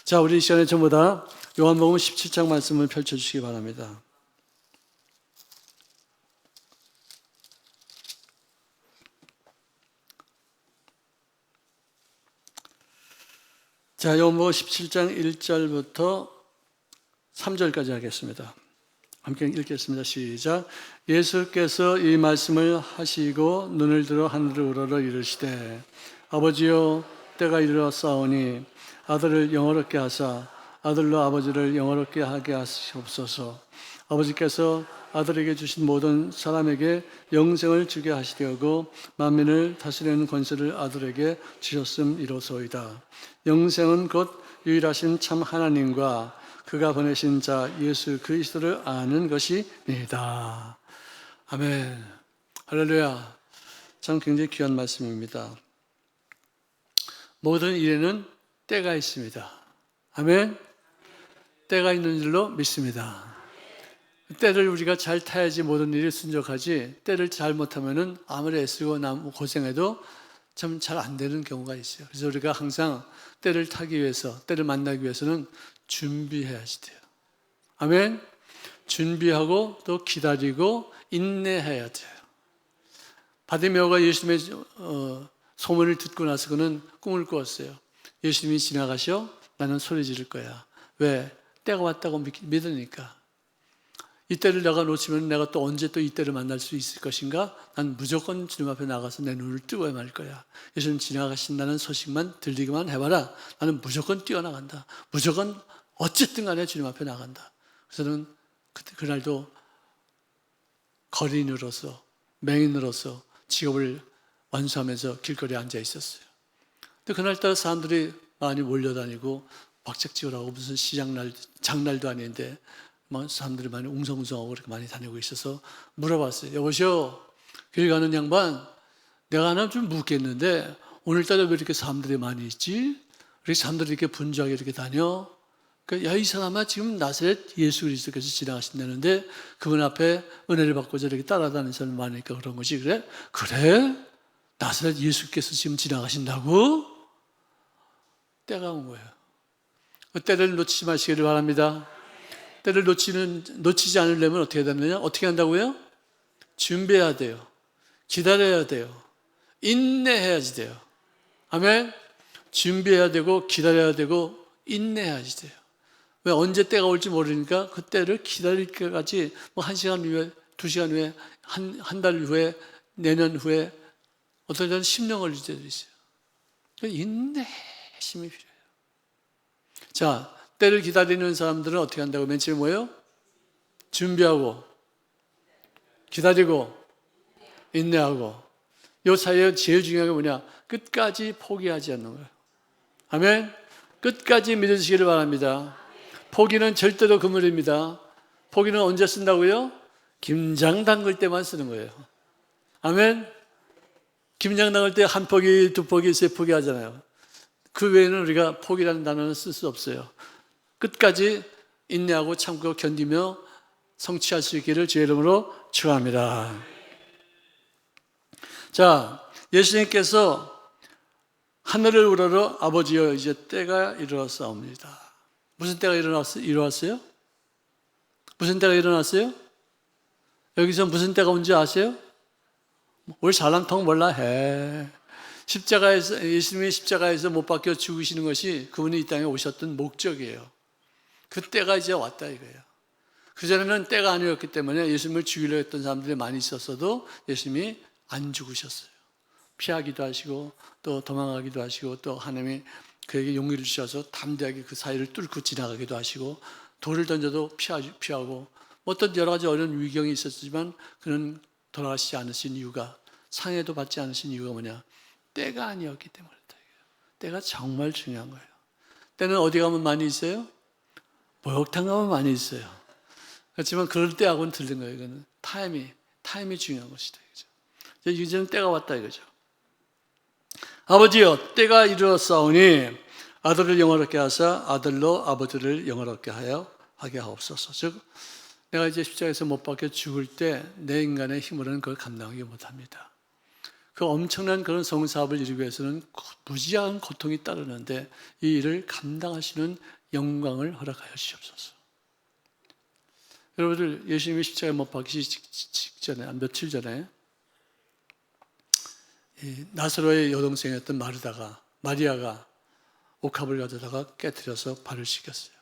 자, 우리 이 시간에 전부 다 요한복음 17장 말씀을 펼쳐주시기 바랍니다. 자, 요한복음 17장 1절부터 3절까지 하겠습니다. 함께 읽겠습니다. 시작. 예수께서 이 말씀을 하시고 눈을 들어 하늘을 우러러 이르시되 아버지여 때가 이르렀사오니 아들을 영화롭게 하사 아들로 아버지를 영화롭게 하게 하시옵소서. 아버지께서 아들에게 주신 모든 사람에게 영생을 주게 하시려고 만민을 다스리는 권세를 아들에게 주셨음이로소이다. 영생은 곧 유일하신 참 하나님과 그가 보내신 자 예수 그리스도를 아는 것이니이다. 아멘. 할렐루야. 참 굉장히 귀한 말씀입니다. 모든 일에는 때가 있습니다. 아멘. 때가 있는 줄로 믿습니다. 때를 우리가 잘 타야지 모든 일이 순적하지, 때를 잘못하면은 아무리 애쓰고 고생해도 참 잘 안 되는 경우가 있어요. 그래서 우리가 항상 때를 타기 위해서, 때를 만나기 위해서는 준비해야지 돼요. 아멘. 준비하고 또 기다리고 인내해야 돼요. 바디메오가 예수님의 소문을 듣고 나서 그는 꿈을 꾸었어요. 예수님이 지나가셔 나는 소리 지를 거야. 왜? 때가 왔다고 믿으니까. 이 때를 내가 놓치면 내가 또 언제 또 이 때를 만날 수 있을 것인가? 난 무조건 주님 앞에 나가서 내 눈을 뜨고야 말 거야. 예수님 지나가신다는 소식만 들리기만 해봐라. 나는 무조건 뛰어나간다. 무조건 어쨌든 간에 주님 앞에 나간다. 그래서 저는 그날도 거리인으로서, 맹인으로서 직업을 완수하면서 길거리에 앉아 있었어요. 근데 그날따라 사람들이 많이 몰려다니고 박짝지어라고 무슨 장날도 아닌데 막 사람들이 많이 웅성웅성하고 그렇게 많이 다니고 있어서 물어봤어요. 여보시오, 길 가는 양반, 내가 하나 좀 묻겠는데 오늘따라 왜 이렇게 사람들이 많이 있지? 왜 사람들이 이렇게 분주하게 이렇게 다녀? 그러니까 야, 이 사람아 지금 나사렛 예수 그리스도께서 지나가신다는데 그분 앞에 은혜를 받고자 이렇게 따라다니는 사람이 많으니까 그런 거지. 그래? 그래? 나사렛 예수께서 지금 지나가신다고? 때가 온 거예요. 그 때를 놓치지 마시기를 바랍니다. 때를 놓치지 않으려면 어떻게 해야 되느냐? 어떻게 한다고요? 준비해야 돼요. 기다려야 돼요. 인내해야지 돼요. 아멘? 준비해야 되고 기다려야 되고 인내해야지 돼요. 왜? 언제 때가 올지 모르니까 그 때를 기다릴 때까지 뭐 1시간 후에, 2시간 후에, 한 달 후에, 내년 후에 어떤 때는 10년 걸릴 때도 있어요. 인내심이 필요해요. 자, 때를 기다리는 사람들은 어떻게 한다고? 맨 처음에 뭐예요? 준비하고 기다리고 인내하고. 이 사이에 제일 중요한 게 뭐냐? 끝까지 포기하지 않는 거예요. 아멘. 끝까지 믿으시기를 바랍니다. 포기는 절대로 그물입니다. 포기는 언제 쓴다고요? 김장 담글 때만 쓰는 거예요. 아멘. 김장 담글 때 한 포기, 두 포기, 세 포기 하잖아요. 그 외에는 우리가 포기라는 단어는 쓸 수 없어요. 끝까지 인내하고 참고 견디며 성취할 수 있기를 주의 이름으로 축원합니다. 자, 예수님께서 하늘을 우러러 아버지여 이제 때가 이르렀사옵니다. 무슨 때가 일어났어요? 무슨 때가 일어났어요? 여기서 무슨 때가 온지 아세요? 우리 잘난통 몰라 해. 예수님이 십자가에서 못 박혀 죽으시는 것이 그분이 이 땅에 오셨던 목적이에요. 그 때가 이제 왔다 이거예요. 그전에는 때가 아니었기 때문에 예수님을 죽이려 했던 사람들이 많이 있었어도 예수님이 안 죽으셨어요. 피하기도 하시고 또 도망가기도 하시고 또 하나님이 그에게 용기를 주셔서 담대하게 그 사이를 뚫고 지나가기도 하시고 돌을 던져도 피하고 어떤 여러 가지 어려운 위경이 있었지만 그는 돌아가시지 않으신 이유가, 상해도 받지 않으신 이유가 뭐냐? 때가 아니었기 때문이다. 때가 정말 중요한 거예요. 때는 어디 가면 많이 있어요? 목욕탕 가면 많이 있어요. 그렇지만 그럴 때하고는 틀린 거예요. 이거는 타임이 중요한 것이다. 이제는 때가 왔다 이거죠. 아버지여, 때가 이르렀사오니 아들을 영화롭게 하사 아들로 아버지를 영화롭게 하게 하옵소서. 즉, 내가 이제 십자가에서 못 박혀 죽을 때 내 인간의 힘으로는 그걸 감당하지 못합니다. 그 엄청난 그런 성사업을 이루기 위해서는 무지한 고통이 따르는데 이 일을 감당하시는 영광을 허락하여 주시옵소서. 여러분들 예수님이 십자가에 못 박히시기 직전에, 며칠 전에 나사로의 여동생이었던 마리아가 옥합을 가져다가 깨뜨려서 발을 씻겼어요.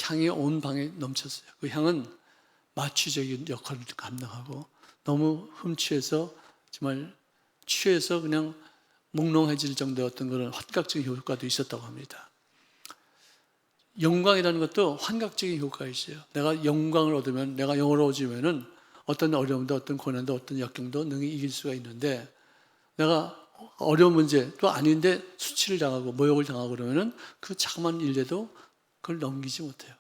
향이 온 방에 넘쳤어요. 그 향은 마취적인 역할을 감당하고 너무 흠취해서 정말 취해서 그냥 몽롱해질 정도의 어떤 그런 환각적인 효과도 있었다고 합니다. 영광이라는 것도 환각적인 효과가 있어요. 내가 영광을 얻으면, 내가 영어로워지면은 어떤 어려움도, 어떤 고난도, 어떤 역경도 능히 이길 수가 있는데, 내가 어려운 문제 또 아닌데 수치를 당하고 모욕을 당하고 그러면은 그 자그마한 일에도 그걸 넘기지 못해요.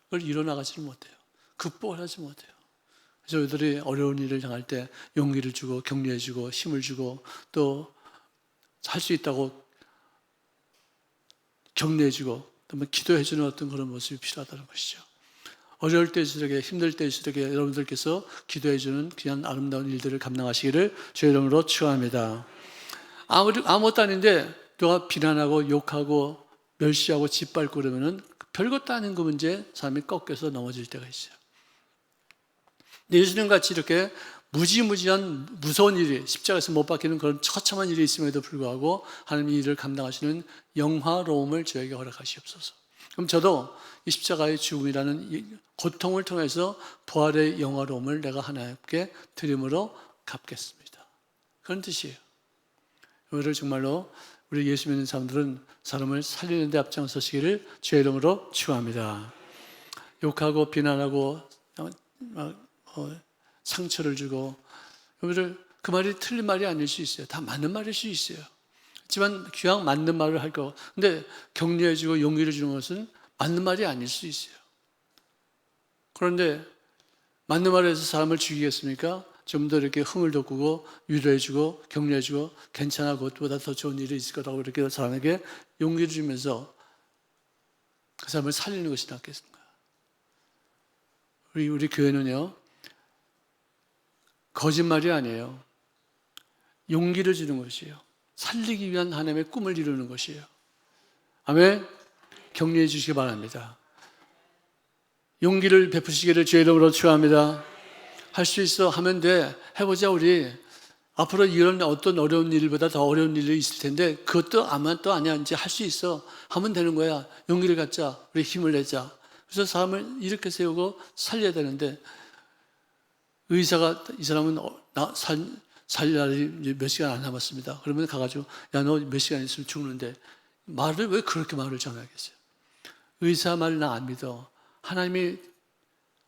그걸 이뤄나가지를 못해요. 극복을 하지 못해요. 그래서 우리들이 어려운 일을 당할 때 용기를 주고 격려해 주고 힘을 주고 또 할 수 있다고 격려해 주고 또 기도해 주는 어떤 그런 모습이 필요하다는 것이죠. 어려울 때일수록, 힘들 때일수록 여러분들께서 기도해 주는 귀한 아름다운 일들을 감당하시기를 주의 이름으로 축원합니다. 아무것도 아닌데 누가 비난하고 욕하고 멸시하고 짓밟고 그러면은 별것도 아닌 그 문제에 사람이 꺾여서 넘어질 때가 있어요. 근데 예수님 같이 이렇게 무지무지한 무서운 일이, 십자가에서 못 박히는 그런 처참한 일이 있음에도 불구하고 하나님 이 일을 감당하시는 영화로움을 저에게 허락하시옵소서. 그럼 저도 이 십자가의 죽음이라는 이 고통을 통해서 부활의 영화로움을 내가 하나님께 드림으로 갚겠습니다. 그런 뜻이에요. 오늘 정말로 우리 예수 믿는 사람들은 사람을 살리는 데 앞장서시기를 주의 이름으로 축원합니다. 욕하고 비난하고 상처를 주고, 여러분들 그 말이 틀린 말이 아닐 수 있어요. 다 맞는 말일 수 있어요. 하지만 기왕 맞는 말을 할 거, 근데 격려해주고 용기를 주는 것은 맞는 말이 아닐 수 있어요. 그런데 맞는 말을 해서 사람을 죽이겠습니까? 좀 더 이렇게 흥을 돋구고 위로해주고 격려해주고 괜찮아, 그것보다 더 좋은 일이 있을 거라고 이렇게 사람에게 용기를 주면서 그 사람을 살리는 것이 낫겠습니까? 우리 교회는요, 거짓말이 아니에요. 용기를 주는 것이에요. 살리기 위한 하나님의 꿈을 이루는 것이에요. 아멘. 격려해 주시기 바랍니다. 용기를 베푸시기를 주의 이름으로 축원합니다. 할 수 있어 하면 돼. 해보자 우리. 앞으로 이런 어떤 어려운 일보다 더 어려운 일이 있을 텐데 그것도 아마 또 아니야. 이제 할 수 있어 하면 되는 거야. 용기를 갖자. 우리 힘을 내자. 그래서 사람을 이렇게 세우고 살려야 되는데, 의사가 이 사람은 살 날이 몇 시간 안 남았습니다. 그러면 가가지고 야, 너 몇 시간 있으면 죽는데, 말을 왜 그렇게 말을 전하겠어요? 의사 말 나 안 믿어. 하나님이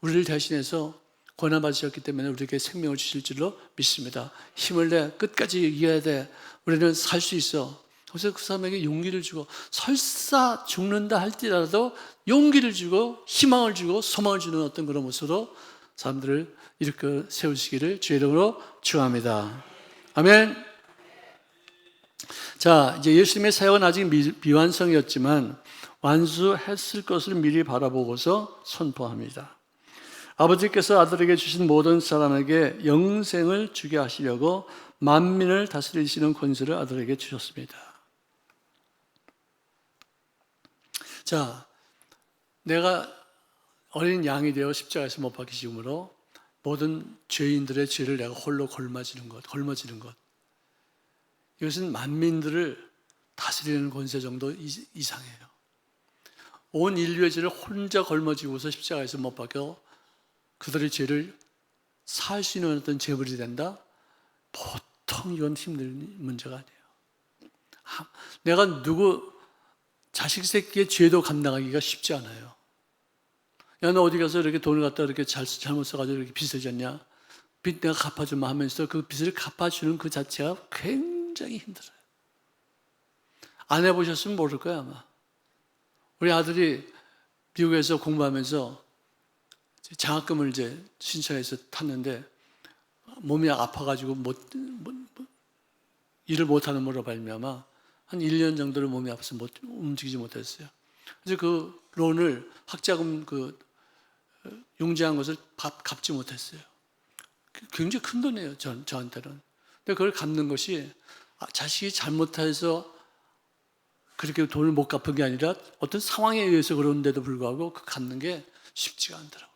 우리를 대신해서 고난받으셨기 때문에 우리에게 생명을 주실 줄로 믿습니다. 힘을 내. 끝까지 이겨야 돼. 우리는 살 수 있어. 그래서 그 사람에게 용기를 주고, 설사 죽는다 할지라도 용기를 주고 희망을 주고 소망을 주는 어떤 그런 모습으로 사람들을 이렇게 세우시기를 주의 이름으로 축원합니다. 아멘. 자, 이제 예수님의 사역은 아직 미완성이었지만 완수했을 것을 미리 바라보고서 선포합니다. 아버지께서 아들에게 주신 모든 사람에게 영생을 주게 하시려고 만민을 다스리시는 권세를 아들에게 주셨습니다. 자, 내가 어린 양이 되어 십자가에서 못 박히심으로 모든 죄인들의 죄를 내가 홀로 걸머지는 것. 이것은 만민들을 다스리는 권세 정도 이상이에요. 온 인류의 죄를 혼자 걸머지고서 십자가에서 못 박혀 그들의 죄를 사할 수 있는 어떤 재물이 된다? 보통 이건 힘든 문제가 아니에요. 내가 누구 자식 새끼의 죄도 감당하기가 쉽지 않아요. 야, 너 어디 가서 이렇게 돈을 갖다 이렇게 잘못 써가지고 이렇게 빚을 졌냐? 빚 내가 갚아주마 하면서 그 빚을 갚아주는 그 자체가 굉장히 힘들어요. 안 해보셨으면 모를 거야, 아마. 우리 아들이 미국에서 공부하면서 장학금을 이제 신청해서 탔는데 몸이 아파가지고 일을 못하는 거로 발명하면 한 1년 정도를 몸이 아파서 움직이지 못했어요. 그래서 그 론을 학자금 용지한 것을 갚지 못했어요. 굉장히 큰 돈이에요, 저한테는. 근데 그걸 갚는 것이 자식이 잘못해서 그렇게 돈을 못 갚은 게 아니라 어떤 상황에 의해서 그런데도 불구하고 그 갚는 게 쉽지가 않더라고요.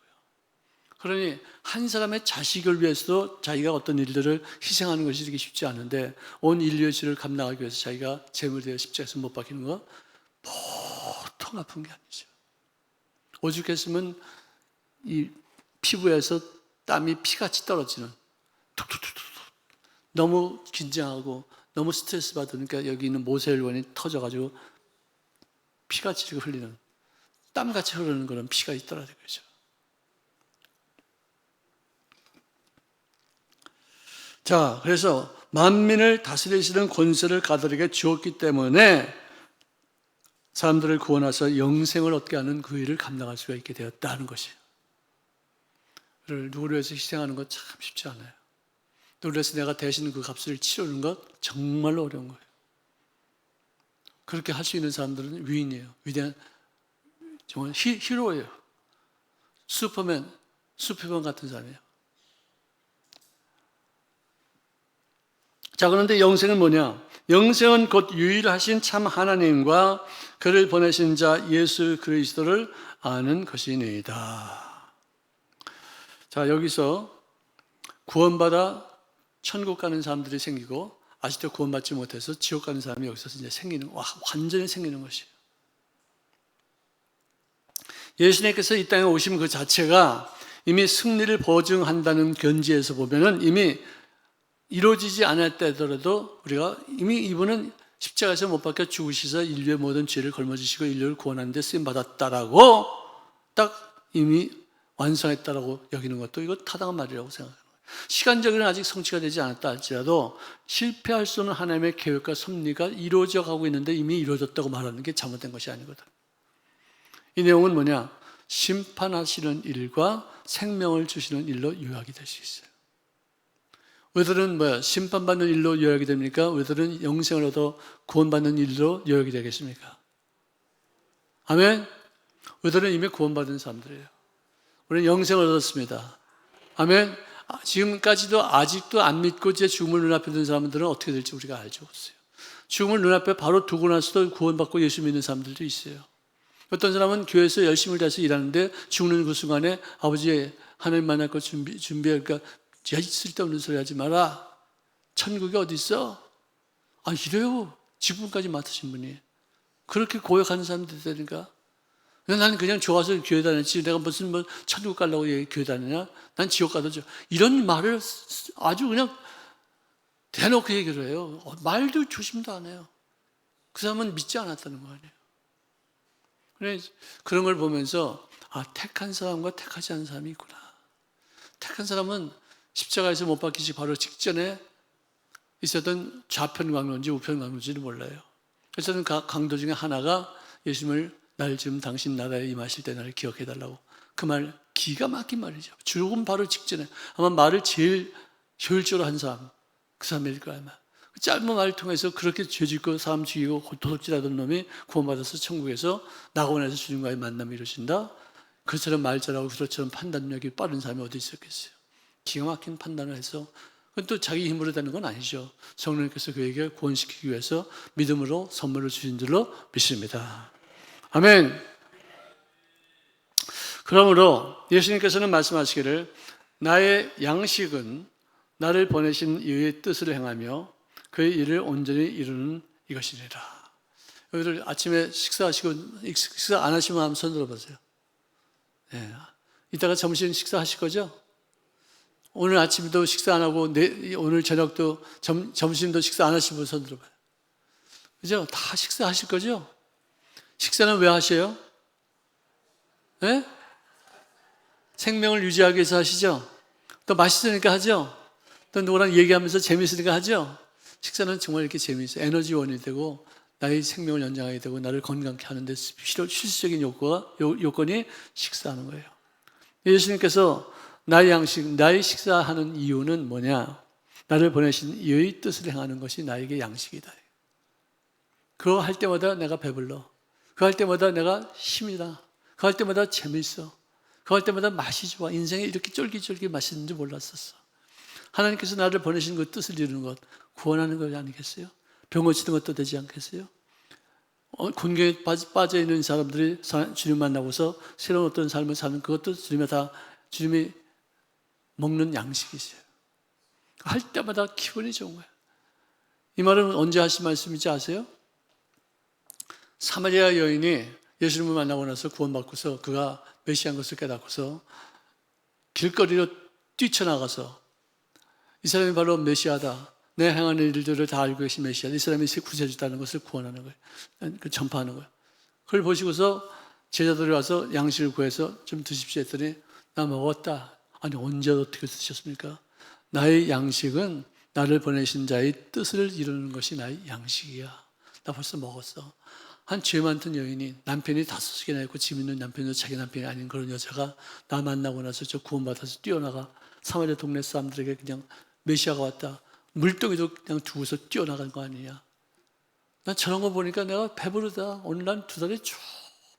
그러니 한 사람의 자식을 위해서도 자기가 어떤 일들을 희생하는 것이 이렇게 쉽지 않은데 온 인류의 죄를 감당하기 위해서 자기가 제물되어 십자가에서 못 박히는 거 보통 아픈 게 아니죠. 오죽했으면 이 피부에서 땀이 피같이 떨어지는 툭툭툭툭 너무 긴장하고 너무 스트레스 받으니까 여기 있는 모세혈관이 터져가지고 피같이 흘리는 땀같이 흐르는 그런 피가 있더라는 거죠. 자, 그래서 만민을 다스리시는 권세를 가들에게 주었기 때문에 사람들을 구원하셔서 영생을 얻게 하는 그 일을 감당할 수가 있게 되었다는 것이에요. 누구를 위해서 희생하는 것 참 쉽지 않아요. 누구를 위해서 내가 대신 그 값을 치르는 것 정말로 어려운 거예요. 그렇게 할 수 있는 사람들은 위인이에요. 위대한 정말 히로예요. 슈퍼맨 같은 사람이에요. 자, 그런데 영생은 뭐냐? 영생은 곧 유일하신 참 하나님과 그를 보내신 자 예수 그리스도를 아는 것이니이다. 자, 여기서 구원받아 천국 가는 사람들이 생기고 아직도 구원받지 못해서 지옥 가는 사람이 여기서 이제 완전히 생기는 것이에요. 예수님께서 이 땅에 오신 그 자체가 이미 승리를 보증한다는 견지에서 보면은 이미 이루어지지 않았다더라도 우리가 이미 이분은 십자가에서 못 박혀 죽으시서 인류의 모든 죄를 걸머지시고 인류를 구원하는 데 쓰임받았다라고 딱 이미 완성했다라고 여기는 것도 이거 타당한 말이라고 생각합니다. 시간적으로는 아직 성취가 되지 않았다 할지라도 실패할 수 없는 하나님의 계획과 섭리가 이루어져 가고 있는데 이미 이루어졌다고 말하는 게 잘못된 것이 아니거든. 이 내용은 뭐냐? 심판하시는 일과 생명을 주시는 일로 요약이 될 수 있어요. 왜들은 심판받는 일로 요약이 됩니까? 왜들은 영생을 얻어 구원받는 일로 요약이 되겠습니까? 아멘? 왜들은 이미 구원받은 사람들이에요. 우리는 영생을 얻었습니다. 아멘? 지금까지도 아직도 안 믿고 이제 죽음을 눈앞에 둔 사람들은 어떻게 될지 우리가 알죠. 죽음을 눈앞에 바로 두고 나서도 구원받고 예수 믿는 사람들도 있어요. 어떤 사람은 교회에서 열심히 다해서 일하는데 죽는 그 순간에 아버지 하나님 만날 거 준비할까? 쓸데없는 소리 하지 마라. 천국이 어디 있어? 이래요. 지금까지 맡으신 분이. 그렇게 고역하는 사람들이 되니까. 나는 그냥 좋아서 교회 다녔지. 내가 무슨 천국 가려고 교회 다니냐? 난 지옥 가도 이런 말을 아주 그냥 대놓고 얘기를 해요. 말도 조심도 안 해요. 그 사람은 믿지 않았다는 거 아니에요. 그런 걸 보면서 택한 사람과 택하지 않은 사람이 있구나. 택한 사람은 십자가에서 못 박히시 바로 직전에 있었던 좌편 강도인지 우편 강도인지를 몰라요. 그래서 강도 중에 하나가 예수님을 날 지금 당신 나라에 임하실 때 나를 기억해달라고. 그 말 기가 막힌 말이죠. 죽음 바로 직전에 아마 말을 제일 효율적으로 한 사람, 그 사람일 거야 아마. 짧은 말을 통해서 그렇게 죄 짓고 사람 죽이고 도둑질하던 놈이 구원받아서 천국에서 낙원에서 주님과의 만남이 이루어진다. 그처럼 말 잘하고 그처럼 판단력이 빠른 사람이 어디 있었겠어요. 기가 막힌 판단을 해서 그건 또 자기 힘으로 되는 건 아니죠. 성령님께서 그에게 구원시키기 위해서 믿음으로 선물을 주신 줄로 믿습니다. 아멘. 그러므로 예수님께서는 말씀하시기를 나의 양식은 나를 보내신 이의 뜻을 행하며 그의 일을 온전히 이루는 이것이니라. 여기들 아침에 식사 안 하시면 한번 손 들어보세요. 네. 이따가 점심 식사하실 거죠? 오늘 아침도 식사 안 하고 오늘 저녁도 점심도 식사 안 하신 분 손 들어봐요. 그죠? 다 식사하실 거죠? 식사는 왜 하셔요? 네? 생명을 유지하기 위해서 하시죠? 또 맛있으니까 하죠? 또 누구랑 얘기하면서 재미있으니까 하죠? 식사는 정말 이렇게 재미있어요. 에너지원이 되고 나의 생명을 연장하게 되고 나를 건강케 하는 데 필수적인 요건이 식사하는 거예요. 예수님께서 나의 양식, 나의 식사하는 이유는 뭐냐? 나를 보내신 이의 뜻을 행하는 것이 나에게 양식이다. 그거 할 때마다 내가 배불러. 그거 할 때마다 내가 힘이다. 그거 할 때마다 재밌어. 그거 할 때마다 맛이 좋아. 인생에 이렇게 쫄깃쫄깃 맛있는 줄 몰랐었어. 하나님께서 나를 보내신 그 뜻을 이루는 것, 구원하는 것 아니겠어요? 병 고치는 것도 되지 않겠어요? 곤경에 빠져 있는 사람들이 주님 만나고서 새로운 어떤 삶을 사는 그것도 주님이 먹는 양식이세요. 할 때마다 기분이 좋은 거예요. 이 말은 언제 하신 말씀인지 아세요? 사마리아 여인이 예수님을 만나고 나서 구원받고서 그가 메시아인 것을 깨닫고서 길거리로 뛰쳐나가서 이 사람이 바로 메시아다. 내 행하는 일들을 다 알고 계신 메시아. 이 사람이 구세주다는 것을 구원하는 거예요. 전파하는 거예요. 그걸 보시고서 제자들이 와서 양식을 구해서 좀 드십시오 했더니 나 먹었다. 아니 언제 어떻게 드셨습니까? 나의 양식은 나를 보내신 자의 뜻을 이루는 것이 나의 양식이야. 나 벌써 먹었어. 한 죄 많던 여인이 남편이 5개나 있고 집 있는 남편도 자기 남편이 아닌 그런 여자가 나 만나고 나서 저 구원받아서 뛰어나가 사마리아 동네 사람들에게 그냥 메시아가 왔다. 물동이도 그냥 두고서 뛰어나간 거 아니냐. 난 저런 거 보니까 내가 배부르다. 오늘 난 2달에 쭉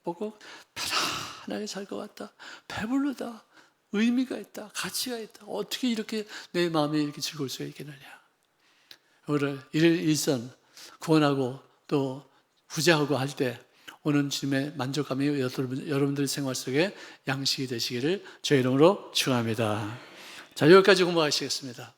먹고 편안하게 살 것 같다. 배부르다. 의미가 있다. 가치가 있다. 어떻게 이렇게 내 마음이 이렇게 즐거울 수가 있겠느냐. 오늘 일선 구원하고 또 구제하고 할 때 오는 주님의 만족감이 여러분들의 생활 속에 양식이 되시기를 주의 이름으로 축원합니다. 자, 여기까지 공부하시겠습니다.